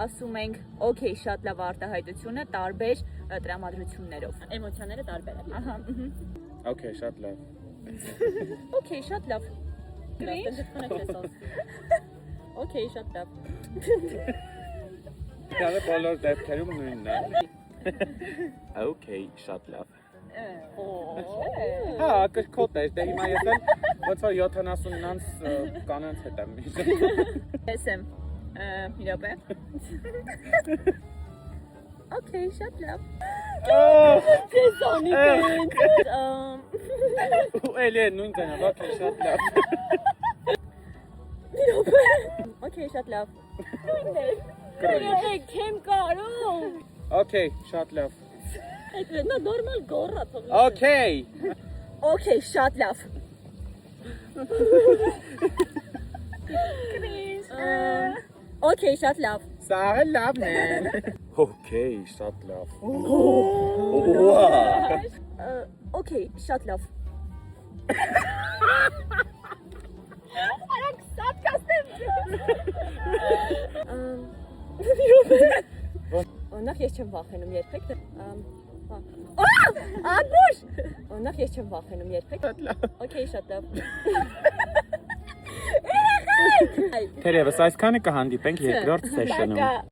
ասում ենք okay, շատ լավ արտահայտությունը տարբեր տրամադրություններով։ Էմոցիաները տարբեր են։ Ահա։ Okay, շատ լավ։ Okay, շատ լավ։ Cringe։ Okay, շատ լավ։ Դա բոլոր դեպքերում նույնն է։ Okay, շատ լավ։ Հա, կրկոտ է, դե հիմա ես էլ ոնց որ 70-անց կանանց հետ եմ միշտ։ Ես եմ։ Մի րոպե։ Okay, շատ լավ։ Տեսանի կրինջ։ Ու էլի է նույն տենա, okay, շատ լավ։ Okay, շատ լավ։ Երեք եմ կարում։ Okay, շատ լավ։ Այդ նա նորմալ գոռա թող։ Okay։ Okay, շատ լավ։ Okay, շատ լավ։ Սա էլ լավն է։ Okay, շատ լավ։ Okay, շատ լավ։ Արագ սատ կասեմ։ Նախ ես չեմ վախենում երբեք։ Աբուշ։ Նախ ես չեմ վախենում երբեք։ Okay, շատ լավ։ Թերևս այսքանը կհանդիպենք երկրորդ սեշնում։